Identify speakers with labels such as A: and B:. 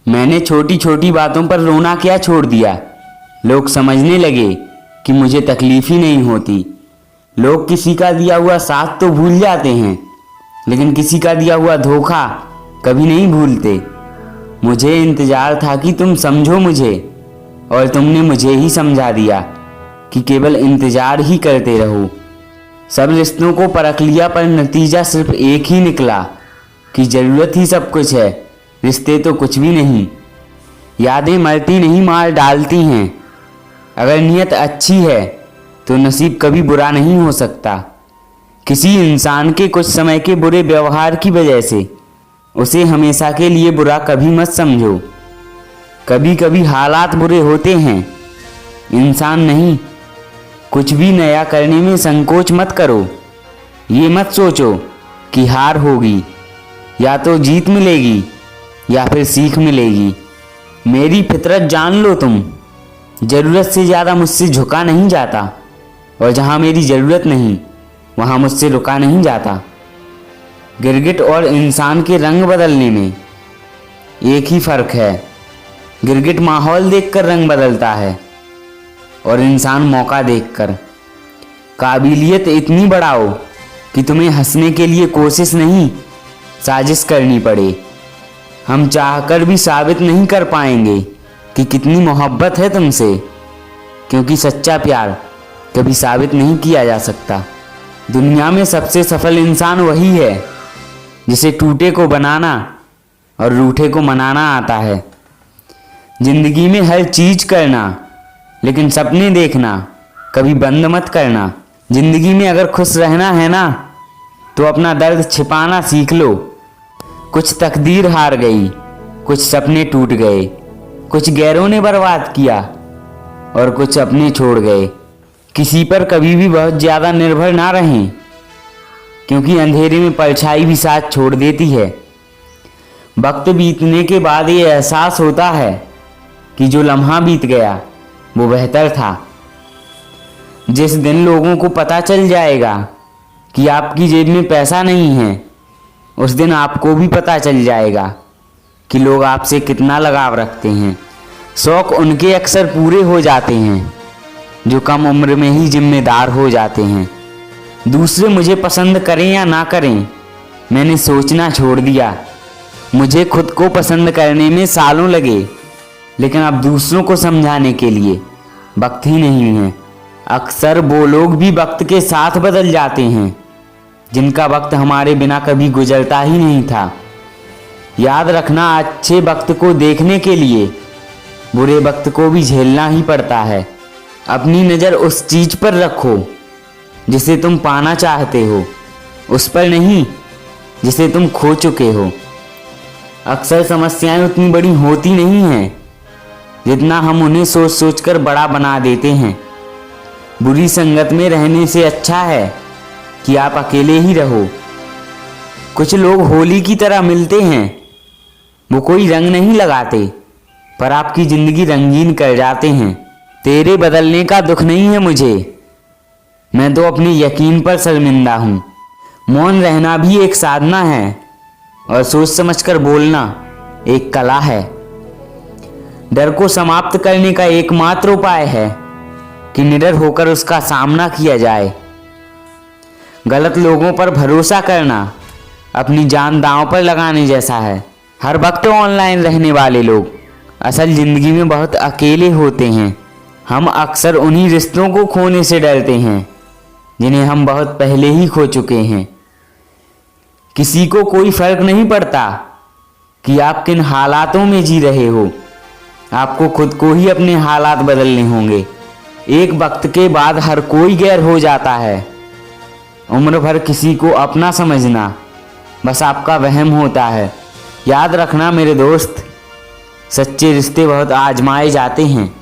A: मैंने छोटी छोटी बातों पर रोना क्या छोड़ दिया। लोग समझने लगे कि मुझे तकलीफ ही नहीं होती। लोग किसी का दिया हुआ साथ तो भूल जाते हैं, लेकिन किसी का दिया हुआ धोखा कभी नहीं भूलते। मुझे इंतज़ार था कि तुम समझो मुझे, और तुमने मुझे ही समझा दिया कि केवल इंतज़ार ही करते रहो। सब रिश्तों को परख लिया, पर नतीजा सिर्फ एक ही निकला कि ज़रूरत ही सब कुछ है, रिश्ते तो कुछ भी नहीं। यादें मरती नहीं, मार डालती हैं। अगर नीयत अच्छी है तो नसीब कभी बुरा नहीं हो सकता। किसी इंसान के कुछ समय के बुरे व्यवहार की वजह से उसे हमेशा के लिए बुरा कभी मत समझो। कभी कभी हालात बुरे होते हैं, इंसान नहीं। कुछ भी नया करने में संकोच मत करो। ये मत सोचो कि हार होगी, या तो जीत मिलेगी या फिर सीख मिलेगी। मेरी फितरत जान लो तुम। ज़रूरत से ज़्यादा मुझसे झुका नहीं जाता, और जहाँ मेरी ज़रूरत नहीं वहाँ मुझसे रुका नहीं जाता। गिरगिट और इंसान के रंग बदलने में एक ही फ़र्क है। गिरगिट माहौल देखकर रंग बदलता है और इंसान मौका देखकर। काबिलियत इतनी बढ़ाओ कि तुम्हें हंसने के लिए कोशिश नहीं, साजिश करनी पड़े। हम चाहकर भी साबित नहीं कर पाएंगे कि कितनी मोहब्बत है तुमसे, क्योंकि सच्चा प्यार कभी साबित नहीं किया जा सकता। दुनिया में सबसे सफल इंसान वही है जिसे टूटे को बनाना और रूठे को मनाना आता है। जिंदगी में हर चीज करना, लेकिन सपने देखना कभी बंद मत करना। जिंदगी में अगर खुश रहना है ना, तो अपना दर्द छिपाना सीख लो। कुछ तकदीर हार गई, कुछ सपने टूट गए, कुछ गैरों ने बर्बाद किया और कुछ अपने छोड़ गए। किसी पर कभी भी बहुत ज़्यादा निर्भर ना रहें, क्योंकि अंधेरे में परछाई भी साथ छोड़ देती है। वक्त बीतने के बाद ये एहसास होता है कि जो लम्हा बीत गया वो बेहतर था। जिस दिन लोगों को पता चल जाएगा कि आपकी जेब में पैसा नहीं है, उस दिन आपको भी पता चल जाएगा कि लोग आपसे कितना लगाव रखते हैं। शौक उनके अक्सर पूरे हो जाते हैं जो कम उम्र में ही जिम्मेदार हो जाते हैं। दूसरे मुझे पसंद करें या ना करें, मैंने सोचना छोड़ दिया। मुझे खुद को पसंद करने में सालों लगे, लेकिन अब दूसरों को समझाने के लिए वक्त ही नहीं है। अक्सर वो लोग भी वक्त के साथ बदल जाते हैं जिनका वक्त हमारे बिना कभी गुजरता ही नहीं था। याद रखना, अच्छे वक्त को देखने के लिए बुरे वक्त को भी झेलना ही पड़ता है। अपनी नज़र उस चीज़ पर रखो जिसे तुम पाना चाहते हो, उस पर नहीं जिसे तुम खो चुके हो। अक्सर समस्याएं उतनी बड़ी होती नहीं हैं जितना हम उन्हें सोच सोच कर बड़ा बना देते हैं। बुरी संगत में रहने से अच्छा है कि आप अकेले ही रहो। कुछ लोग होली की तरह मिलते हैं, वो कोई रंग नहीं लगाते, पर आपकी ज़िंदगी रंगीन कर जाते हैं। तेरे बदलने का दुख नहीं है मुझे, मैं तो अपने यकीन पर शर्मिंदा हूँ। मौन रहना भी एक साधना है, और सोच समझकर बोलना एक कला है। डर को समाप्त करने का एकमात्र उपाय है कि निडर होकर उसका सामना किया जाए। गलत लोगों पर भरोसा करना अपनी जान दांव पर लगाने जैसा है। हर वक्त ऑनलाइन रहने वाले लोग असल ज़िंदगी में बहुत अकेले होते हैं। हम अक्सर उन्हीं रिश्तों को खोने से डरते हैं जिन्हें हम बहुत पहले ही खो चुके हैं। किसी को कोई फर्क नहीं पड़ता कि आप किन हालातों में जी रहे हो, आपको खुद को ही अपने हालात बदलने होंगे। एक वक्त के बाद हर कोई गैर हो जाता है। उम्र भर किसी को अपना समझना बस आपका वहम होता है। याद रखना मेरे दोस्त, सच्चे रिश्ते बहुत आजमाए जाते हैं।